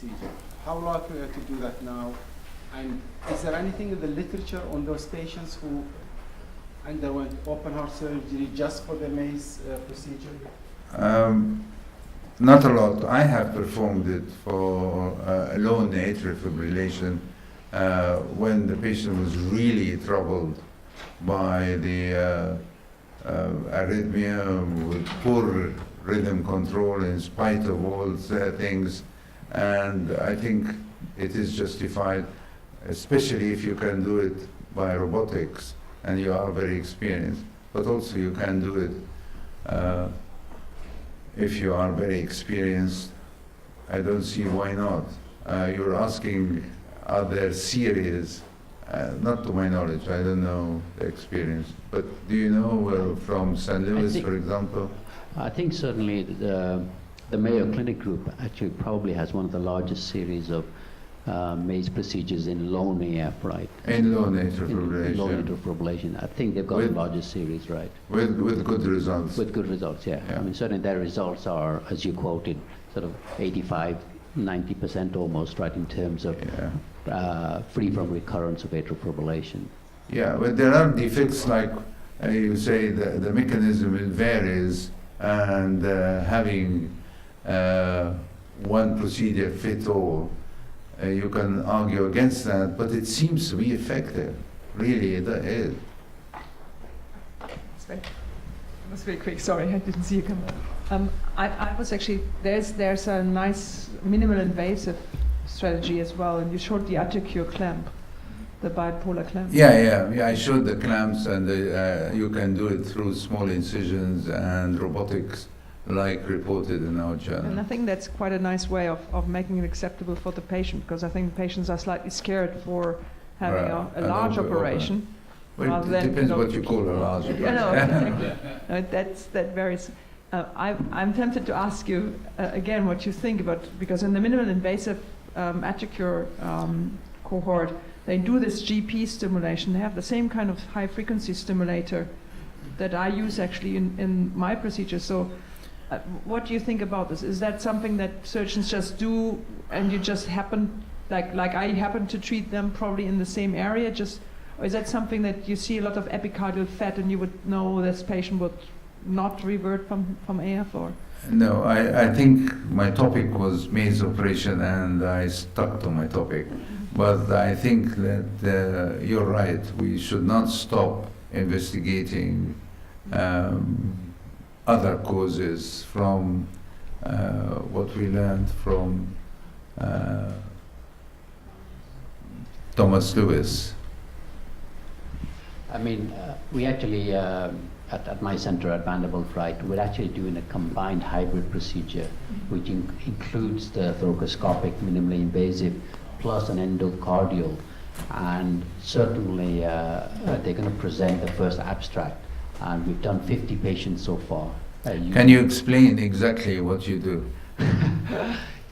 procedure. How likely are you to do that now? And is there anything in the literature on those patients who underwent open heart surgery just for the MACE procedure? Not a lot. I have performed it for alone atrial fibrillation when the patient was really troubled by the arrhythmia with poor rhythm control in spite of all things. And I think it is justified, especially if you can do it by robotics and you are very experienced. But also you can do it if you are very experienced. I don't see why not. You're asking, are there series? Not to my knowledge, I don't know the experience. But do you know from St. Louis, for example? I think certainly the Mayo Clinic group actually probably has one of the largest series of MACE procedures in lone AF, right? In lone atrial fibrillation. In lone atrial fibrillation. I think they've got the largest series, right? With good results. With good results, yeah. I mean, certainly their results are, as you quoted, sort of 85, 90% almost, right, in terms of free from recurrence of atrial fibrillation. Yeah, but there are defects like you say the mechanism varies, and having one procedure fit all, you can argue against that, but it seems to be effective. Really, it is. That was very quick. Sorry, I didn't see you come up. I was actually there's a nice minimal invasive strategy as well, and you showed the AtriCure clamp, the bipolar clamp. Yeah. I showed the clamps, and you can do it through small incisions and robotics, like reported in our journal. And I think that's quite a nice way of making it acceptable for the patient, because I think patients are slightly scared for having a large operation. Well, it depends what you call a large operation. No, that varies. I'm tempted to ask you again what you think about, because in the minimal invasive AtriCure cohort, they do this GP stimulation. They have the same kind of high frequency stimulator that I use actually in my procedure. So what do you think about this? Is that something that surgeons just do, and you just happen, like I happen to treat them probably in the same area, or is that something that you see a lot of epicardial fat and you would know this patient would not revert from AF? Or? No, I think my topic was MACE operation, and I stuck to my topic. But I think that you're right. We should not stop investigating other causes from what we learned from Thomas Lewis. I mean, we actually, at my center at Vanderbilt, right, we're actually doing a combined hybrid procedure, which includes the thoracoscopic, minimally invasive, plus an endocardial. And certainly, they're going to present the first abstract. And we've done 50 patients so far. Can you explain exactly what you do?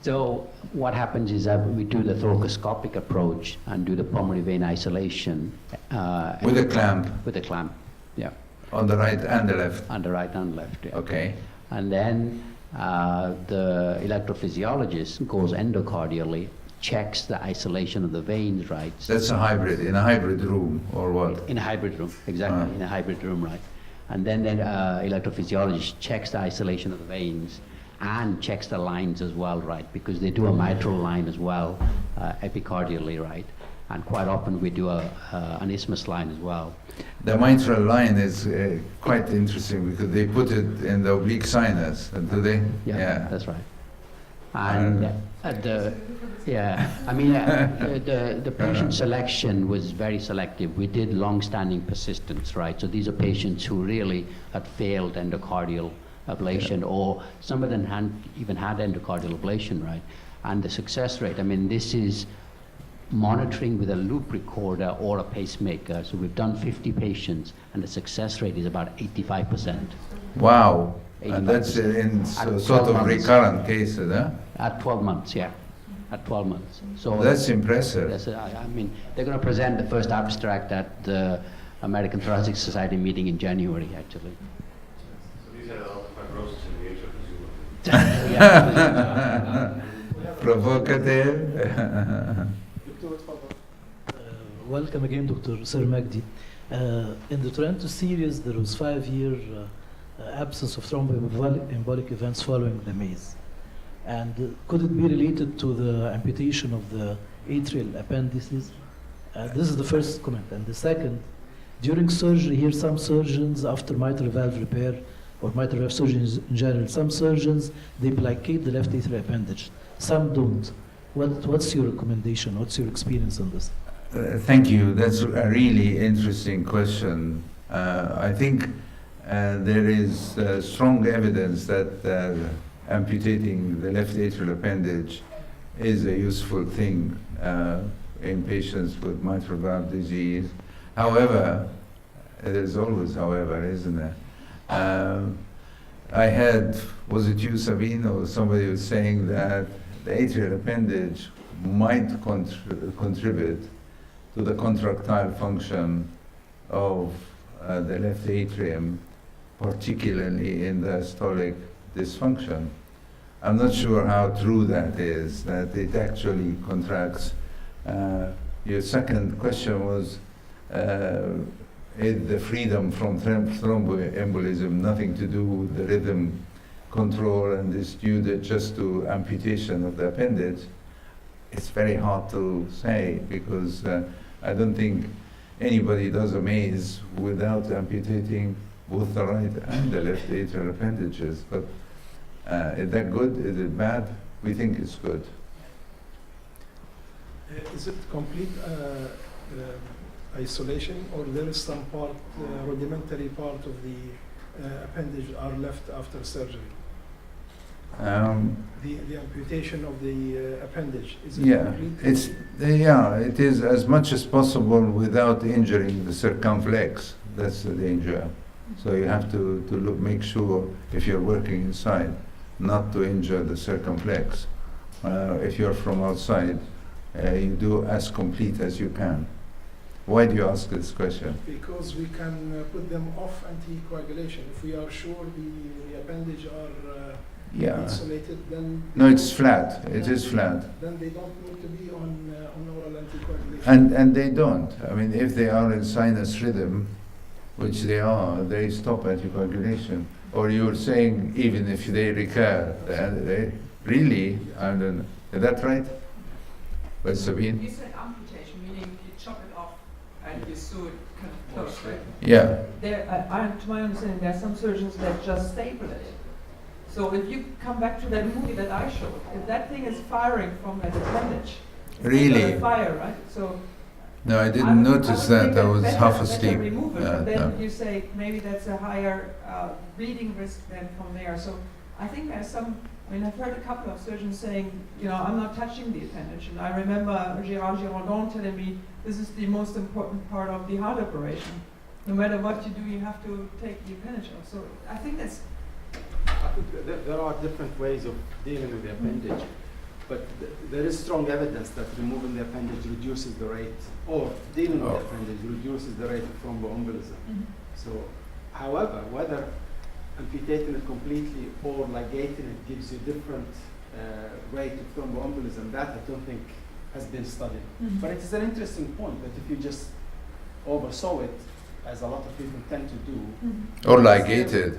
So what happens is that we do the thoracoscopic approach and do the pulmonary vein isolation. With a clamp? With a clamp, yeah. On the right and the left? On the right and left, yeah. Okay. And then the electrophysiologist goes endocardially, checks the isolation of the veins, right? That's a hybrid, in a hybrid room, or what? In a hybrid room, exactly, in a hybrid room, right? And then the electrophysiologist checks the isolation of the veins and checks the lines as well, right? Because they do a mitral line as well, epicardially, right? And quite often we do an isthmus line as well. The mitral line is quite interesting because they put it in the oblique sinus, do they? Yeah, that's right. And the patient selection was very selective. We did long-standing persistence, right? So these are patients who really had failed endocardial ablation, or some of them even had endocardial ablation, right? And the success rate, I mean, this is monitoring with a loop recorder or a pacemaker. So we've done 50 patients, and the success rate is about 85%. Wow. And that's in sort of recurrent cases, huh? At 12 months, yeah. At 12 months. So that's impressive. I mean, they're going to present the first abstract at the American Thoracic Society meeting in January, actually. So these had a lot of fibrosis in the atrium, presumably. provocative. دكتور تفضل. Welcome again, Dr. Sir Magdi. In the Toronto series, there was 5-year absence of thromboembolic events following the maze. And could it be related to the amputation of the atrial appendices? This is the first comment. And the second, during surgery, here some surgeons, after mitral valve repair or mitral valve surgeons in general, some surgeons, they placate the left atrial appendage. Some don't. What's your recommendation? What's your experience on this? Thank you. That's a really interesting question. I think there is strong evidence that amputating the left atrial appendage is a useful thing in patients with mitral valve disease. However, there's always however, isn't there? I had, was it you, Sabine, or somebody was saying that the atrial appendage might contribute to the contractile function of the left atrium, particularly in the diastolic dysfunction. I'm not sure how true that is, that it actually contracts. Your second question was, is the freedom from thromboembolism nothing to do with the rhythm control and is due just to amputation of the appendage? It's very hard to say because I don't think anybody does a maze without amputating both the right and the left atrial appendages. But is that good? Is it bad? We think it's good. Is it complete isolation, or there is some part, rudimentary part of the appendage are left after surgery? The amputation of the appendage, is it complete? It is as much as possible without injuring the circumflex. That's the danger. So you have to make sure, if you're working inside, not to injure the circumflex. If you're from outside, you do as complete as you can. Why do you ask this question? Because we can put them off anticoagulation. If we are sure the appendage are insulated, then... No, it's flat. It is flat. Then they don't need to be on oral anticoagulation. And they don't. I mean, if they are in sinus rhythm, which they are, they stop anticoagulation. Or you're saying even if they recur, they really, I don't know. Is that right? But Sabine? You said amputation, meaning you chop it off and you sew it kind of close, right? Yeah. To my understanding, there are some surgeons that just staple it. So if you come back to that movie that I showed, if that thing is firing from that appendage, Really? it's fire, right? So No, I didn't notice that. I was half asleep. Remove it, but then no. you say maybe that's a higher bleeding risk than from there. So I think there's some. I mean, I've heard a couple of surgeons saying, I'm not touching the appendage. And I remember Gérard Girondin telling me this is the most important part of the heart operation. No matter what you do, you have to take the appendage off. So I think that's. I think there are different ways of dealing with the appendage, but there is strong evidence that removing the appendage reduces the rate, or dealing with the appendage reduces the rate of thromboembolism. Mm-hmm. So, however, whether amputating it completely or ligating it gives you different rate of thromboembolism, that I don't think has been studied. Mm-hmm. But it is an interesting point that if you just oversaw it, as a lot of people tend to do, Or ligated.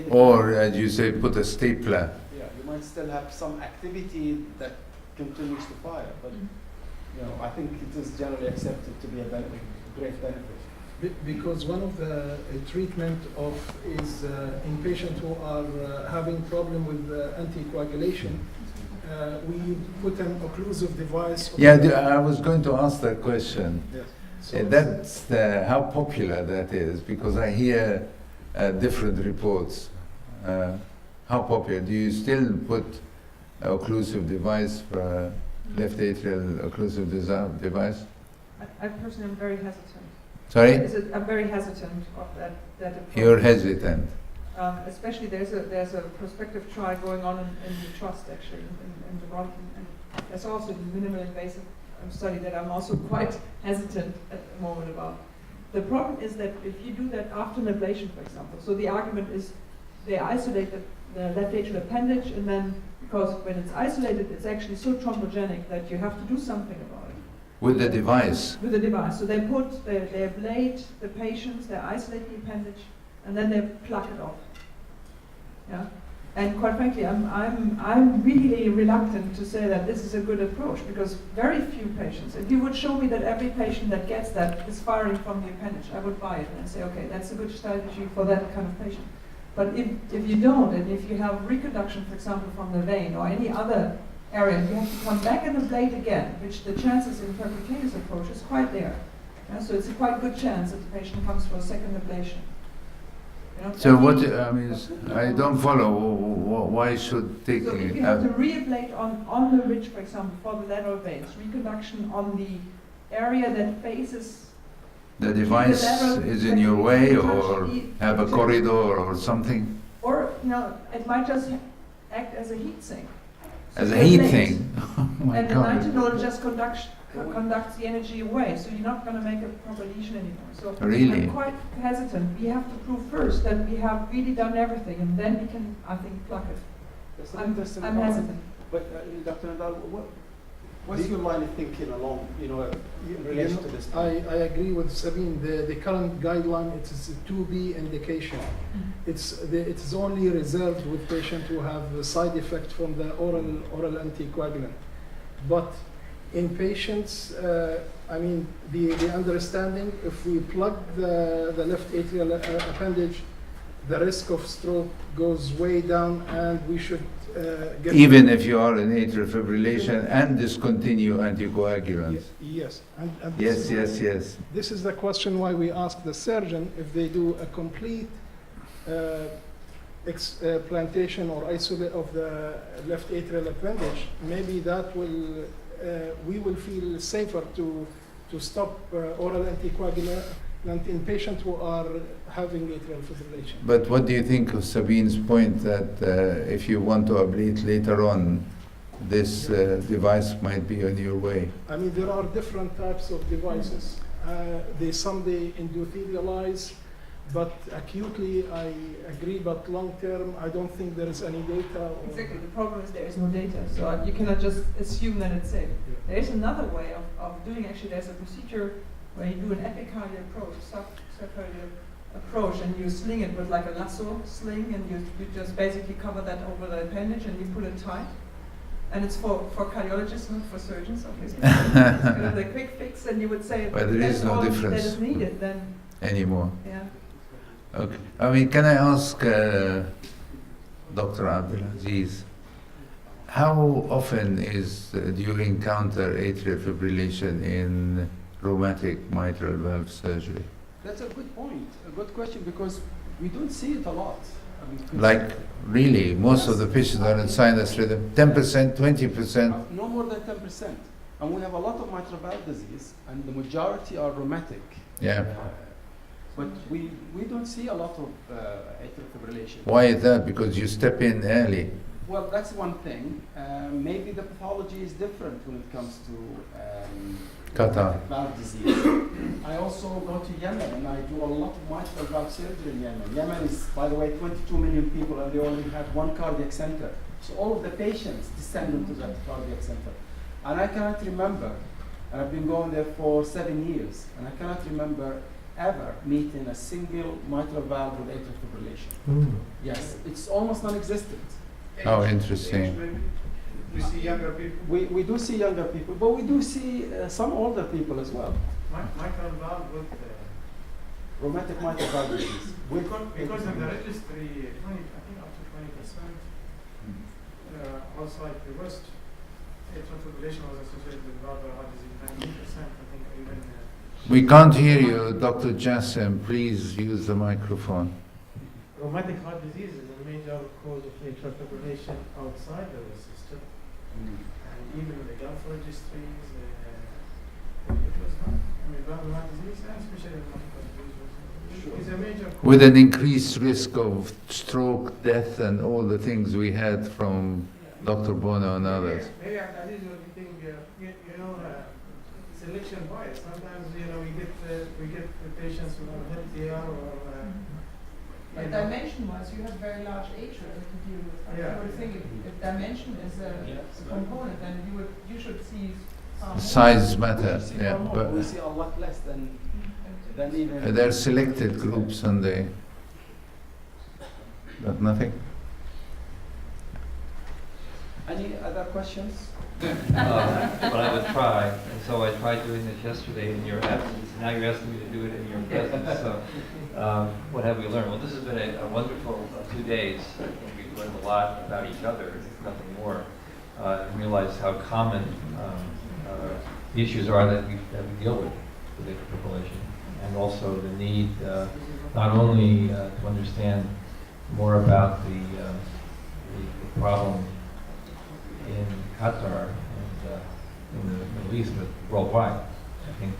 Or, as you say, put a stapler. yeah, you might still have some activity that continues to fire, but I think it is generally accepted to be a great benefit. Because one of the treatment is in patients who are having problem with anticoagulation, we put an occlusive device. I was going to ask that question. Yes. That's how popular that is, because I hear different reports. How popular? Do you still put an occlusive device for left atrial occlusive device? I personally am very hesitant. Sorry? I'm very hesitant of that approach. You're hesitant. Especially there's a prospective trial going on in the trust actually in Toronto, and there's also the minimal invasive study that I'm also quite hesitant at the moment about. The problem is that if you do that after an ablation, for example, so the argument is they isolate the left atrial appendage, and then because when it's isolated, it's actually so thrombogenic that you have to do something about it. With the device. With the device. So they ablate the patients, they isolate the appendage, and then they pluck it off. Yeah. And quite frankly, I'm really reluctant to say that this is a good approach, because very few patients, if you would show me that every patient that gets that is firing from the appendage, I would buy it and say, okay, that's a good strategy for that kind of patient. But if you don't, and if you have reconduction, for example, from the vein or any other area, you have to come back and ablate again, which the chances in percutaneous approach is quite there. Yeah, so it's a quite good chance that the patient comes for a second ablation. You know, So what, I mean, I don't follow, why should take... So if you have to re-ablate on the ridge, for example, for the lateral veins, reconduction on the area that faces... The device is in your way, or have a corridor or something? Or, you know, it might just act as a heat sink. As a heat thing? Oh my And the God. nitinol just conducts the energy away, so you're not going to make a proper lesion anymore. So Really? I'm quite hesitant. We have to prove first that we have really done everything, and then we can, I think, pluck it. That's an I'm interesting I'm point. hesitant. But Dr. Nadal, what's your line of thinking along, in relation to this? I agree with Sabine. The current guideline, it is a 2B indication. It's only reserved with patients who have a side effect from the oral anticoagulant. But in patients, I mean, the understanding, if we plug the left atrial appendage, the risk of stroke goes way down, and we should get... Even if you are in atrial fibrillation and discontinue anticoagulants? Yes. And Yes. This is the question why we ask the surgeon if they do a complete plantation or isolate of the left atrial appendage. Maybe that will, we will feel safer to stop oral anticoagulant in patients who are having atrial fibrillation. But what do you think of Sabine's point that if you want to ablate later on, this device might be on your way? I mean, there are different types of devices. Some they endothelialize, but acutely I agree, but long term I don't think there is any data. Exactly. The problem is there is no data, so you cannot just assume that it's safe. There is another way of doing, actually, there's a procedure where you do an epicardial approach, subcardial approach, and you sling it with like a lasso sling, and you just basically cover that over the appendage and you pull it tight. And it's for cardiologists, not for surgeons, obviously. It's kind of the quick fix, and you would say, But there is that's no all difference. that is needed, then, Anymore? yeah. Okay. I mean, can I ask Dr. Abdulaziz, how often do you encounter atrial fibrillation in rheumatic mitral valve surgery? That's a good point, a good question, because we don't see it a lot. I mean, Like, really, most of the patients are in sinus rhythm, 10%, 20%? No more than 10%. And we have a lot of mitral valve disease, and the majority are rheumatic. Yeah. But we don't see a lot of atrial fibrillation. Why is that? Because you step in early. Well, that's one thing. Maybe the pathology is different when it comes to Qatar. valve disease. I also go to Yemen, and I do a lot of mitral valve surgery in Yemen. Yemen is, by the way, 22 million people, and they only have one cardiac center. So all of the patients descend into that cardiac center. And I cannot remember, and I've been going there for 7 years, and I cannot remember ever meeting a single mitral valve with atrial fibrillation. Yes, it's almost non-existent. Oh, interesting. We see younger people. We do see younger people, but we do see some older people as well. Mitral valve with Rheumatic mitral valve disease. because in the registry, 20, I think up to 20%. Also, like reversed atrial fibrillation was associated with valvular heart disease. 19%, I think, even. We can't hear you, Dr. Jassim. Please use the microphone. Rheumatic heart disease is a major cause of atrial fibrillation outside the system, and even in the Gulf registries, it was not. I mean, valvular heart disease, and especially rheumatic heart disease, is a major cause. With an increased risk of stroke, death, and all the things we had from Dr. Bono and others. Maybe Abdulaziz will be thinking, selection bias. Sometimes, we get the patients who have LTR or But dimension-wise, you have very large atria that you deal with. Yeah. I would think if dimension is a component, then you should see far more. Size matter, We see yeah, more, but we see a lot less than even. there are selected groups and they, but nothing. Any other questions? But I would try, and so I tried doing this yesterday in your absence. Now you're asking me to do it in your presence. So, what have we learned? Well, this has been a wonderful 2 days. I think we've learned a lot about each other, if nothing more, and realized how common the issues are that we deal with atrial fibrillation, and also the need not only to understand more about the problem in Qatar and in the Middle East, but worldwide. I think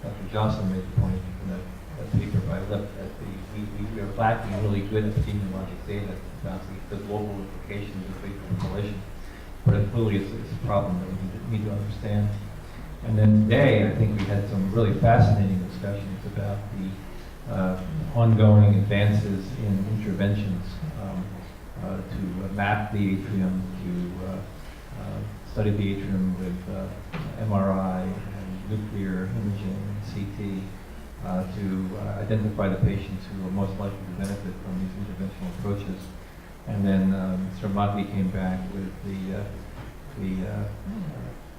Dr. Johnson made the point in that paper by Lip that we are lacking really good epidemiologic data about the global implications of atrial fibrillation. But it clearly is a problem that we need to understand. And then today, I think we had some really fascinating discussions about the ongoing advances in interventions to map the atrium, to study the atrium with MRI and nuclear imaging and CT, to identify the patients who are most likely to benefit from these interventional approaches. And then Mr. Mahdi came back with the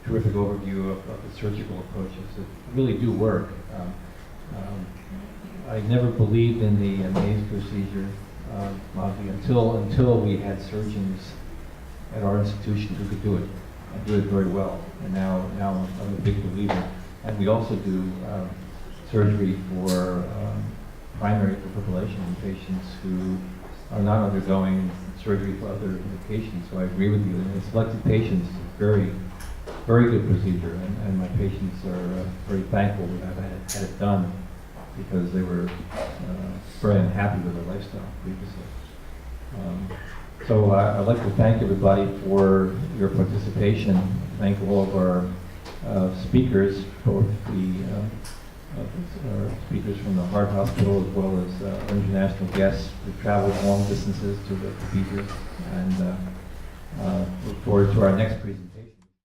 terrific overview of the surgical approaches that really do work. I never believed in the maze procedure, Mahdi, until we had surgeons at our institution who could do it and do it very well. And now I'm a big believer. And we also do surgery for primary fibrillation in patients who are not undergoing surgery for other indications. So I agree with you. In selected patients, it's very, very good procedure, and my patients are very thankful that I've had it done because they were very unhappy with their lifestyle previously. So I'd like to thank everybody for your participation. Thank all of our speakers, both our speakers from the Heart Hospital as well as our international guests who traveled long distances to the procedure, and look forward to our next presentation.